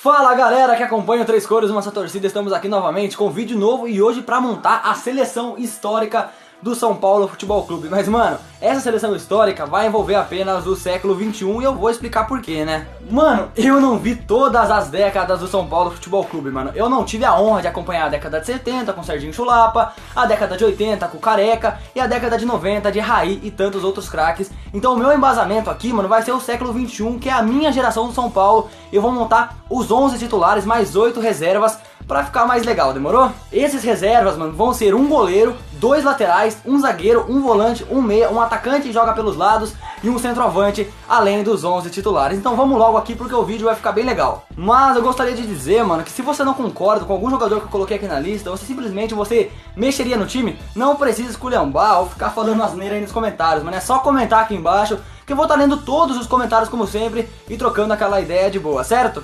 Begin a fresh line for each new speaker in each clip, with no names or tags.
Fala galera que acompanha o Três Cores, Uma Só Torcida, estamos aqui novamente com um vídeo novo e hoje pra montar a seleção histórica do São Paulo Futebol Clube. Mas mano, essa seleção histórica vai envolver apenas o século XXI e eu vou explicar porquê, né? Mano, eu não vi todas as décadas do São Paulo Futebol Clube, mano. Eu não tive a honra de acompanhar a década de 70 com Serginho Chulapa, a década de 80 com Careca e a década de 90 de Raí e tantos outros craques. Então o meu embasamento aqui, mano, vai ser o século XXI, que é a minha geração do São Paulo. Eu vou montar os 11 titulares mais 8 reservas pra ficar mais legal, demorou? Esses reservas, mano, vão ser um goleiro, 2 laterais, um zagueiro, um volante, um meia, um atacante que joga pelos lados e um centroavante, além dos 11 titulares. Então vamos logo aqui porque o vídeo vai ficar bem legal. Mas eu gostaria de dizer, mano, que se você não concorda com algum jogador que eu coloquei aqui na lista, ou se simplesmente você mexeria no time, não precisa esculhambar ou ficar falando asneira aí nos comentários, mano. É só comentar aqui embaixo que eu vou estar lendo todos os comentários como sempre e trocando aquela ideia de boa, certo?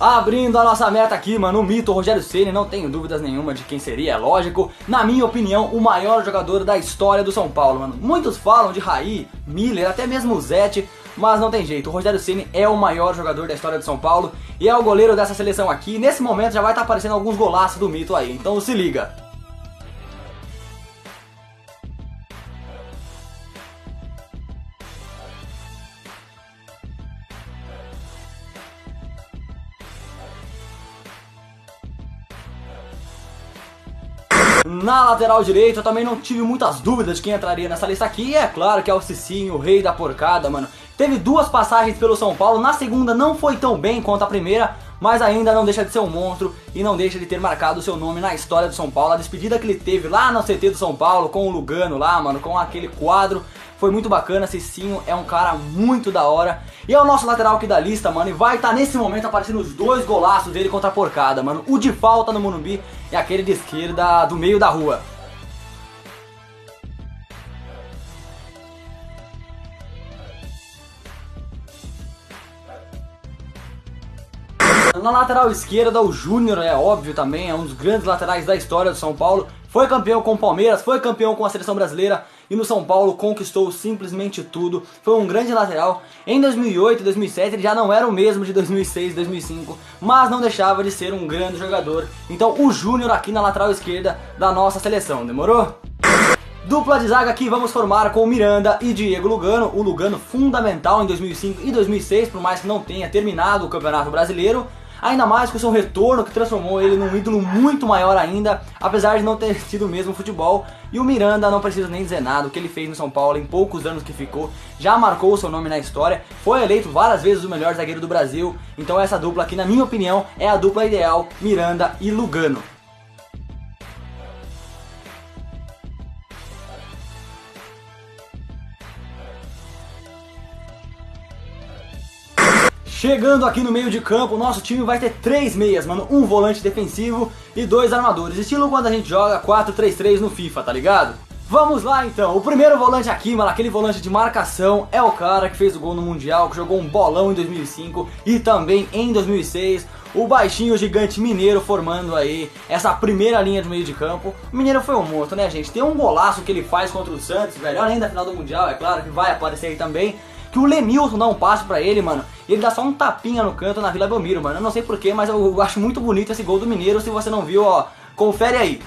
Abrindo a nossa meta aqui, mano, o mito Rogério Ceni, não tenho dúvidas nenhuma de quem seria, é lógico. Na minha opinião, o maior jogador da história do São Paulo, mano. Muitos falam de Raí, Miller, até mesmo o Zete, mas não tem jeito. O Rogério Ceni é o maior jogador da história do São Paulo e é o goleiro dessa seleção aqui. Nesse momento já vai estar aparecendo alguns golaços do mito aí, então se liga. Na lateral direita eu também não tive muitas dúvidas de quem entraria nessa lista aqui. E é claro que é o Cicinho, o rei da porcada, mano. Teve 2 passagens pelo São Paulo, na segunda não foi tão bem quanto a primeira, mas ainda não deixa de ser um monstro e não deixa de ter marcado o seu nome na história do São Paulo. A despedida que ele teve lá no CT do São Paulo, com o Lugano lá, mano, com aquele quadro, foi muito bacana. Cicinho é um cara muito da hora. E é o nosso lateral aqui da lista, mano, e vai estar nesse momento aparecendo os 2 golaços dele contra a porcada, mano. O de falta no Morumbi e aquele de esquerda do meio da rua. Na lateral esquerda, o Júnior, é óbvio também, é um dos grandes laterais da história do São Paulo. Foi campeão com o Palmeiras, foi campeão com a seleção brasileira e no São Paulo conquistou simplesmente tudo. Foi um grande lateral. Em 2008 e 2007 ele já não era o mesmo de 2006 e 2005, mas não deixava de ser um grande jogador. Então o Júnior aqui na lateral esquerda da nossa seleção, demorou? Dupla de zaga aqui vamos formar com Miranda e Diego Lugano. O Lugano fundamental em 2005 e 2006, por mais que não tenha terminado o Campeonato Brasileiro. Ainda mais com o seu retorno que transformou ele num ídolo muito maior ainda, apesar de não ter tido o mesmo futebol. E o Miranda, não preciso nem dizer nada, o que ele fez no São Paulo em poucos anos que ficou, já marcou o seu nome na história, foi eleito várias vezes o melhor zagueiro do Brasil. Então essa dupla aqui, na minha opinião, é a dupla ideal, Miranda e Lugano. Chegando aqui no meio de campo, o nosso time vai ter 3 meias, mano. Um volante defensivo e 2 armadores. Estilo quando a gente joga 4-3-3 no FIFA, tá ligado? Vamos lá então, o primeiro volante aqui, mano, aquele volante de marcação, é o cara que fez o gol no Mundial, que jogou um bolão em 2005 e também em 2006. O baixinho gigante Mineiro formando aí essa primeira linha de meio de campo. O Mineiro foi um monstro, né, gente? Tem um golaço que ele faz contra o Santos, melhor ainda na final do Mundial, é claro que vai aparecer aí também. Que o Lemilson dá um passe pra ele, mano, e ele dá só um tapinha no canto na Vila Belmiro, mano. Eu não sei porquê, mas eu acho muito bonito esse gol do Mineiro. Se você não viu, ó, confere aí.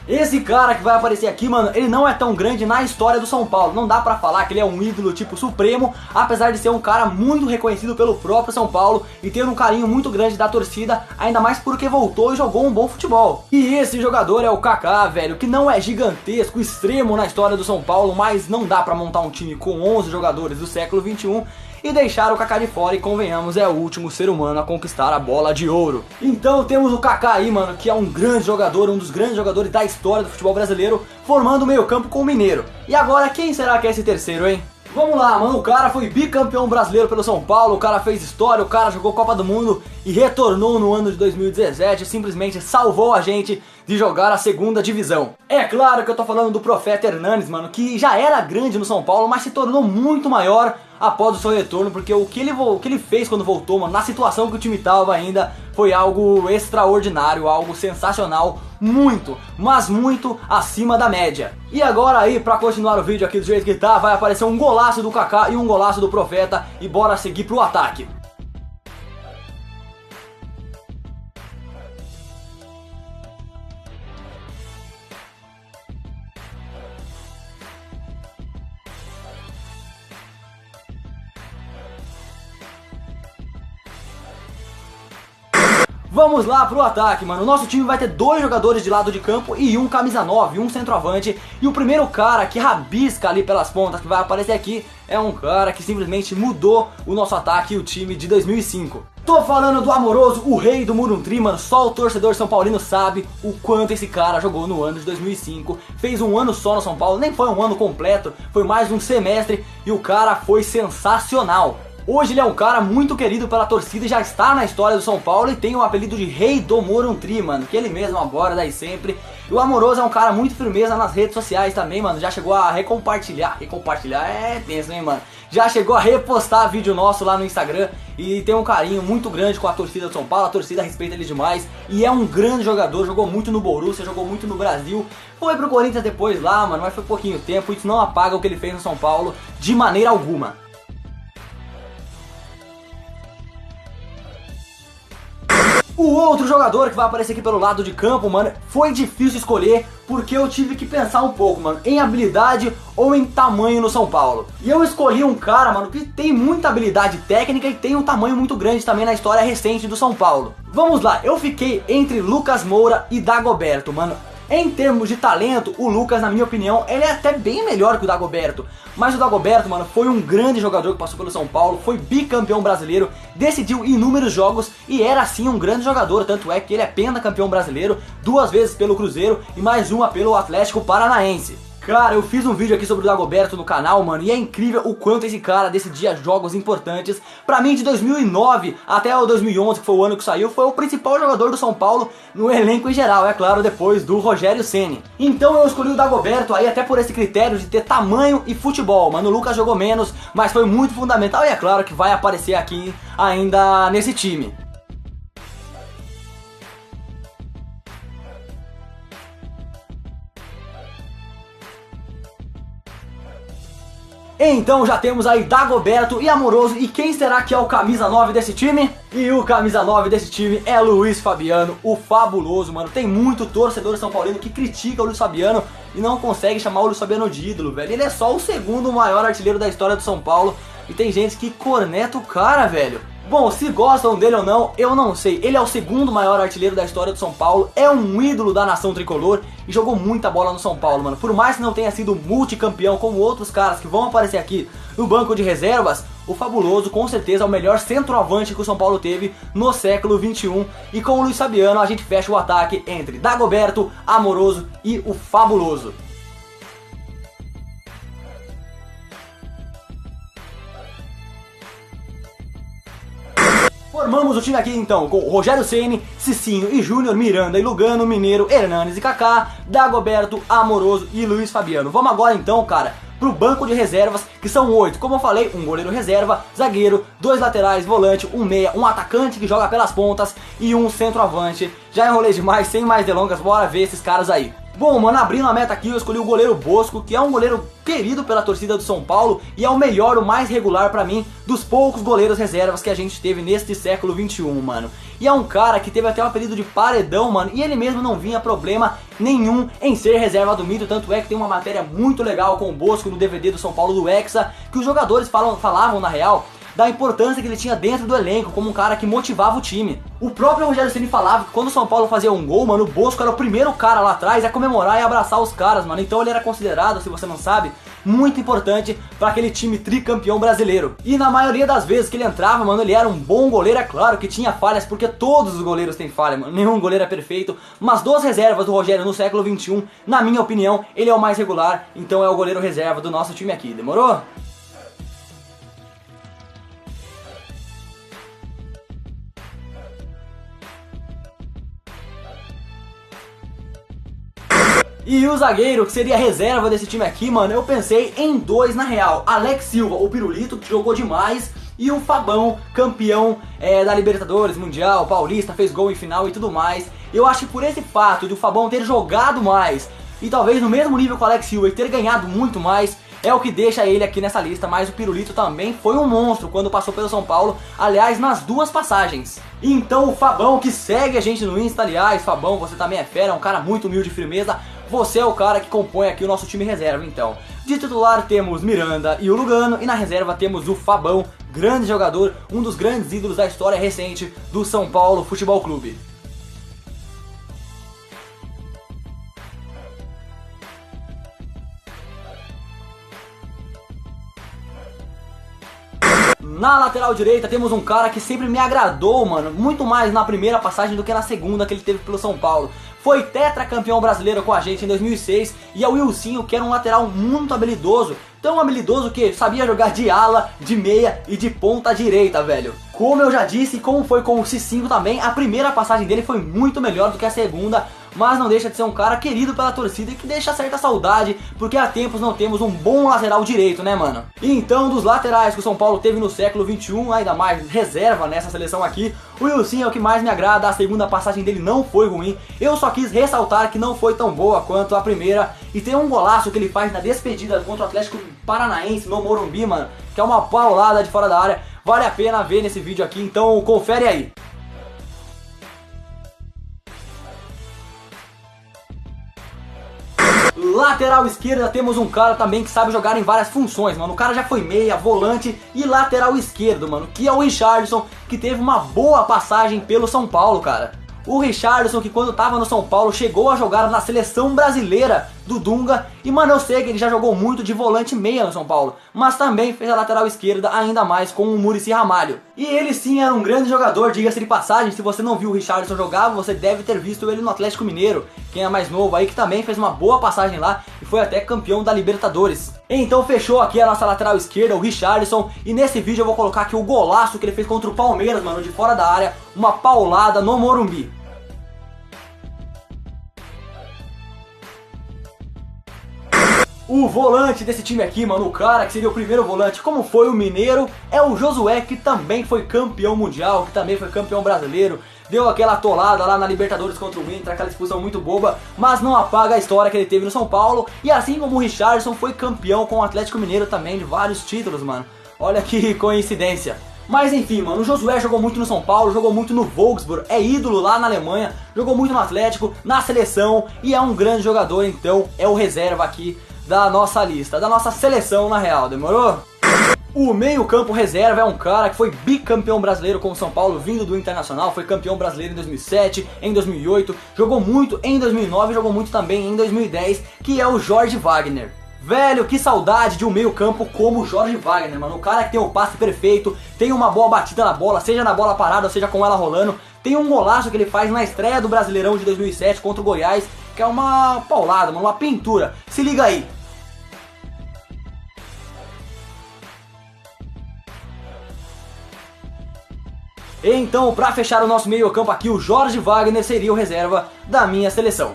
Esse cara que vai aparecer aqui, mano, ele não é tão grande na história do São Paulo. Não dá pra falar que ele é um ídolo tipo supremo, apesar de ser um cara muito reconhecido pelo próprio São Paulo e ter um carinho muito grande da torcida, ainda mais porque voltou e jogou um bom futebol. E esse jogador é o Kaká, velho, que não é gigantesco, extremo na história do São Paulo, mas não dá pra montar um time com 11 jogadores do século XXI e deixar o Kaká de fora, e convenhamos, é o último ser humano a conquistar a bola de ouro. Então temos o Kaká aí, mano, que é um grande jogador, um dos grandes jogadores da história do futebol brasileiro, formando o meio campo com o Mineiro. E agora quem será que é esse terceiro, hein? Vamos lá, mano, o cara foi bicampeão brasileiro pelo São Paulo, o cara fez história, o cara jogou Copa do Mundo e retornou no ano de 2017, simplesmente salvou a gente de jogar a segunda divisão. É claro que eu tô falando do Profeta Hernanes, mano, que já era grande no São Paulo, mas se tornou muito maior após o seu retorno, porque o que ele fez quando voltou, mano, na situação que o time tava ainda, foi algo extraordinário, algo sensacional, muito, mas muito acima da média. E agora aí, pra continuar o vídeo aqui do jeito que tá, vai aparecer um golaço do Kaká e um golaço do Profeta, e bora seguir pro ataque. Vamos lá pro ataque, mano. O nosso time vai ter 2 jogadores de lado de campo e um camisa 9, um centroavante. E o primeiro cara que rabisca ali pelas pontas, que vai aparecer aqui, é um cara que simplesmente mudou o nosso ataque e o time de 2005. Tô falando do Amoroso, o rei do Murumtri, mano. Só o torcedor são paulino sabe o quanto esse cara jogou no ano de 2005. Fez um ano só no São Paulo, nem foi um ano completo, foi mais um semestre. E o cara foi sensacional. Hoje ele é um cara muito querido pela torcida e já está na história do São Paulo e tem o apelido de Rei do Morumbi, mano, que ele mesmo aborda aí sempre. E o Amoroso é um cara muito firmeza nas redes sociais também, mano, já chegou a recompartilhar é tenso, hein, mano. Já chegou a repostar vídeo nosso lá no Instagram e tem um carinho muito grande com a torcida do São Paulo, a torcida respeita ele demais e é um grande jogador, jogou muito no Borussia, jogou muito no Brasil, foi pro Corinthians depois lá, mano, mas foi pouquinho tempo, isso não apaga o que ele fez no São Paulo de maneira alguma. O outro jogador que vai aparecer aqui pelo lado de campo, mano, foi difícil escolher porque eu tive que pensar um pouco, mano, em habilidade ou em tamanho no São Paulo. E eu escolhi um cara, mano, que tem muita habilidade técnica e tem um tamanho muito grande também na história recente do São Paulo. Vamos lá, eu fiquei entre Lucas Moura e Dagoberto, mano. Em termos de talento, o Lucas, na minha opinião, ele é até bem melhor que o Dagoberto. Mas o Dagoberto, mano, foi um grande jogador que passou pelo São Paulo, foi bicampeão brasileiro, decidiu inúmeros jogos e era sim um grande jogador. Tanto é que ele é pentacampeão brasileiro, 2 vezes pelo Cruzeiro e mais uma pelo Atlético Paranaense. Cara, eu fiz um vídeo aqui sobre o Dagoberto no canal, mano, e é incrível o quanto esse cara decidia jogos importantes. Pra mim, de 2009 até o 2011, que foi o ano que saiu, foi o principal jogador do São Paulo no elenco em geral, é claro, depois do Rogério Ceni. Então eu escolhi o Dagoberto aí até por esse critério de ter tamanho e futebol, mano. O Lucas jogou menos, mas foi muito fundamental e é claro que vai aparecer aqui ainda nesse time. Então já temos aí Dagoberto e Amoroso, e quem será que é o camisa 9 desse time? E o camisa 9 desse time é Luiz Fabiano, o fabuloso, mano. Tem muito torcedor São Paulino que critica o Luiz Fabiano e não consegue chamar o Luiz Fabiano de ídolo, velho. Ele é só o segundo maior artilheiro da história do São Paulo e tem gente que corneta o cara, velho. Bom, se gostam dele ou não, eu não sei. Ele é o segundo maior artilheiro da história do São Paulo, é um ídolo da nação tricolor e jogou muita bola no São Paulo, mano. Por mais que não tenha sido multicampeão como outros caras que vão aparecer aqui no banco de reservas, o fabuloso com certeza é o melhor centroavante que o São Paulo teve no século XXI. E com o Luiz Fabiano a gente fecha o ataque entre Dagoberto, Amoroso e o fabuloso. Formamos o time aqui então com Rogério Ceni, Cicinho e Júnior, Miranda e Lugano, Mineiro, Hernanes e Kaká, Dagoberto, Amoroso e Luiz Fabiano. Vamos agora então, cara, pro banco de reservas, que são 8. Como eu falei, um goleiro reserva, zagueiro, 2 laterais, volante, um meia, um atacante que joga pelas pontas e um centroavante. Já enrolei demais, sem mais delongas, bora ver esses caras aí. Bom, mano, abrindo a meta aqui, eu escolhi o goleiro Bosco, que é um goleiro querido pela torcida do São Paulo e é o melhor, o mais regular pra mim, dos poucos goleiros reservas que a gente teve neste século XXI, mano. E é um cara que teve até o apelido de Paredão, mano, e ele mesmo não vinha problema nenhum em ser reserva do Mito, tanto é que tem uma matéria muito legal com o Bosco no DVD do São Paulo do Hexa, que os jogadores falavam na real da importância que ele tinha dentro do elenco, como um cara que motivava o time. O próprio Rogério Ceni falava que quando o São Paulo fazia um gol, mano, o Bosco era o primeiro cara lá atrás a comemorar e abraçar os caras, mano. Então ele era considerado, se você não sabe, muito importante para aquele time tricampeão brasileiro. E na maioria das vezes que ele entrava, mano, ele era um bom goleiro, é claro que tinha falhas, porque todos os goleiros têm falha, mano. Nenhum goleiro é perfeito, mas dos reservas do Rogério no século XXI, na minha opinião, ele é o mais regular, então é o goleiro reserva do nosso time aqui, demorou? E o zagueiro, que seria a reserva desse time aqui, mano, eu pensei em dois na real. Alex Silva, o Pirulito, que jogou demais, e o Fabão, campeão da Libertadores, Mundial, Paulista, fez gol em final e tudo mais. Eu acho que por esse fato de o Fabão ter jogado mais, e talvez no mesmo nível que o Alex Silva, e ter ganhado muito mais, é o que deixa ele aqui nessa lista. Mas o Pirulito também foi um monstro quando passou pelo São Paulo, aliás, nas duas passagens. Então o Fabão, que segue a gente no Insta, aliás, Fabão, você também é fera, é um cara muito humilde e firmeza, você é o cara que compõe aqui o nosso time reserva. Então, de titular temos Miranda e o Lugano, e na reserva temos o Fabão, grande jogador, um dos grandes ídolos da história recente do São Paulo Futebol Clube. Na lateral direita temos um cara que sempre me agradou, mano, muito mais na primeira passagem do que na segunda que ele teve pelo São Paulo. Foi tetracampeão brasileiro com a gente em 2006 e é o Wilsinho, que era um lateral muito habilidoso. Tão habilidoso que sabia jogar de ala, de meia e de ponta direita, velho. Como eu já disse, como foi com o Cicinho também, a primeira passagem dele foi muito melhor do que a segunda, mas não deixa de ser um cara querido pela torcida e que deixa certa saudade, porque há tempos não temos um bom lateral direito, né, mano? Então, dos laterais que o São Paulo teve no século XXI, ainda mais reserva nessa seleção aqui, o Wilson é o que mais me agrada. A segunda passagem dele não foi ruim, eu só quis ressaltar que não foi tão boa quanto a primeira, e tem um golaço que ele faz na despedida contra o Atlético Paranaense no Morumbi, mano, que é uma paulada de fora da área. Vale a pena ver nesse vídeo aqui, então confere aí. Lateral esquerda temos um cara também que sabe jogar em várias funções, mano. O cara já foi meia, volante e lateral esquerdo, mano, que é o Richarlison, que teve uma boa passagem pelo São Paulo, cara. O Richarlison, que quando tava no São Paulo chegou a jogar na seleção brasileira do Dunga. E mano, eu sei que ele já jogou muito de volante meia no São Paulo, mas também fez a lateral esquerda, ainda mais com o Muricy Ramalho. E ele sim era um grande jogador, diga-se de passagem. Se você não viu o Richarlison jogar, você deve ter visto ele no Atlético Mineiro. Quem é mais novo aí, que também fez uma boa passagem lá e foi até campeão da Libertadores. Então fechou aqui a nossa lateral esquerda, o Richarlison. E nesse vídeo eu vou colocar aqui o golaço que ele fez contra o Palmeiras, mano, de fora da área. Uma paulada no Morumbi. O volante desse time aqui, mano, o cara que seria o primeiro volante, como foi o Mineiro, é o Josué, que também foi campeão mundial, que também foi campeão brasileiro. Deu aquela atolada lá na Libertadores contra o Inter, aquela expulsão muito boba, mas não apaga a história que ele teve no São Paulo. E assim como o Richarlison foi campeão com o Atlético Mineiro também de vários títulos, mano. Olha que coincidência. Mas enfim, mano, o Josué jogou muito no São Paulo, jogou muito no Wolfsburg, é ídolo lá na Alemanha, jogou muito no Atlético, na seleção, e é um grande jogador, então é o reserva aqui da nossa lista, da nossa seleção na real, demorou? O meio-campo reserva é um cara que foi bicampeão brasileiro com o São Paulo, vindo do Internacional, foi campeão brasileiro em 2007, em 2008, jogou muito em 2009, jogou muito também em 2010, que é o Jorge Wagner. Velho, que saudade de um meio-campo como o Jorge Wagner, mano. O cara que tem o passe perfeito, tem uma boa batida na bola, seja na bola parada, ou seja com ela rolando. Tem um golaço que ele faz na estreia do Brasileirão de 2007 contra o Goiás, que é uma paulada, mano, uma pintura. Se liga aí. Então, pra fechar o nosso meio-campo aqui, o Jorge Wagner seria o reserva da minha seleção.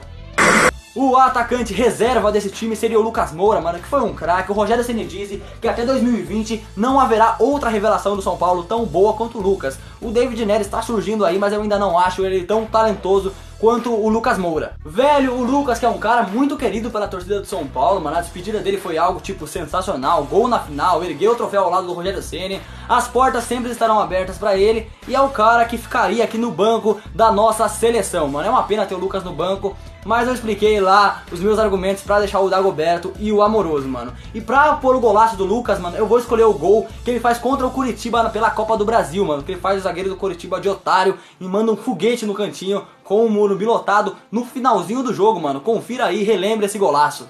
O atacante reserva desse time seria o Lucas Moura, mano, que foi um craque. O Rogério Ceni disse que até 2020 não haverá outra revelação do São Paulo tão boa quanto o Lucas. O David Neres está surgindo aí, mas eu ainda não acho ele tão talentoso quanto o Lucas Moura. Velho, o Lucas, que é um cara muito querido pela torcida do São Paulo, mano, a despedida dele foi algo tipo sensacional, gol na final, ergueu o troféu ao lado do Rogério Ceni, as portas sempre estarão abertas pra ele, e é o cara que ficaria aqui no banco da nossa seleção, mano. É uma pena ter o Lucas no banco, mas eu expliquei lá os meus argumentos pra deixar o Dagoberto e o Amoroso, mano. E pra pôr o golaço do Lucas, mano, eu vou escolher o gol que ele faz contra o Curitiba pela Copa do Brasil, mano, que ele faz o zagueiro do Curitiba de otário e manda um foguete no cantinho com o Morumbi lotado no finalzinho do jogo, mano. Confira aí, relembre esse golaço.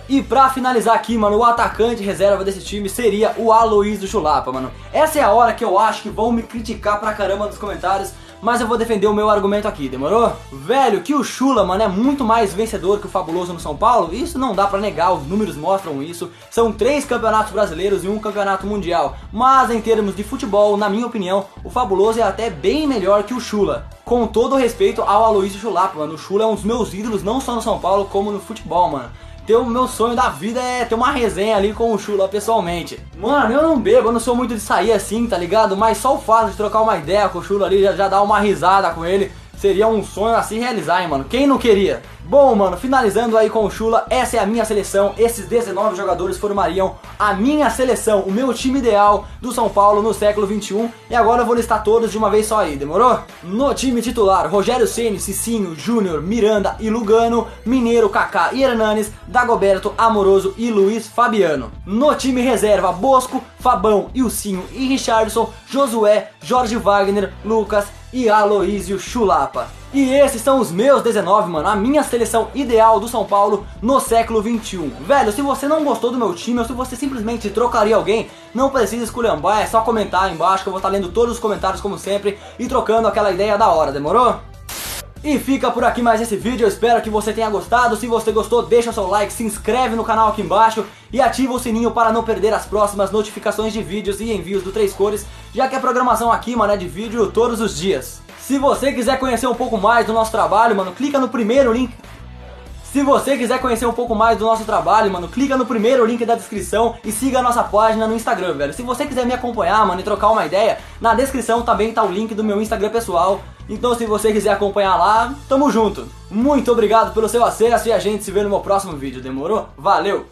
E pra finalizar aqui, mano, o atacante reserva desse time seria o Aloysio Chulapa, mano. Essa é a hora que eu acho que vão me criticar pra caramba nos comentários, mas eu vou defender o meu argumento aqui, demorou? Velho, que o Chula, mano, é muito mais vencedor que o Fabuloso no São Paulo, isso não dá pra negar, os números mostram isso. São 3 campeonatos brasileiros e 1 campeonato mundial, mas em termos de futebol, na minha opinião, o Fabuloso é até bem melhor que o Chula. Com todo o respeito ao Aloysio Chulapa, mano, o Chula é um dos meus ídolos, não só no São Paulo, como no futebol, mano. O meu sonho da vida é ter uma resenha ali com o Chula pessoalmente. Mano, eu não bebo, eu não sou muito de sair assim, tá ligado? Mas só o fato de trocar uma ideia com o Chula ali, já dar uma risada com ele, seria um sonho a se realizar, hein, mano? Quem não queria? Bom, mano, finalizando aí com o Chula, essa é a minha seleção. Esses 19 jogadores formariam a minha seleção, o meu time ideal do São Paulo no século XXI. E agora eu vou listar todos de uma vez só aí, demorou? No time titular, Rogério Ceni, Cicinho, Júnior, Miranda e Lugano, Mineiro, Kaká e Hernanes, Dagoberto, Amoroso e Luiz Fabiano. No time reserva, Bosco, Fabão, Ilcinho e Richardson, Josué, Jorge Wagner, Lucas e Aloysio Chulapa. E esses são os meus 19, mano, a minha seleção ideal do São Paulo no século XXI. Velho, se você não gostou do meu time ou se você simplesmente trocaria alguém, não precisa esculhambar, é só comentar aí embaixo que eu vou estar lendo todos os comentários como sempre e trocando aquela ideia da hora, demorou? E fica por aqui mais esse vídeo, eu espero que você tenha gostado. Se você gostou, deixa o seu like, se inscreve no canal aqui embaixo e ativa o sininho para não perder as próximas notificações de vídeos e envios do Três Cores, já que a programação aqui, mano, é de vídeo todos os dias. Se você quiser conhecer um pouco mais do nosso trabalho, mano, clica no primeiro link. Se você quiser conhecer um pouco mais do nosso trabalho, mano, clica no primeiro link da descrição e siga a nossa página no Instagram, velho. Se você quiser me acompanhar, mano, e trocar uma ideia, na descrição também tá o link do meu Instagram pessoal. Então se você quiser acompanhar lá, tamo junto. Muito obrigado pelo seu acesso e a gente se vê no meu próximo vídeo, demorou? Valeu!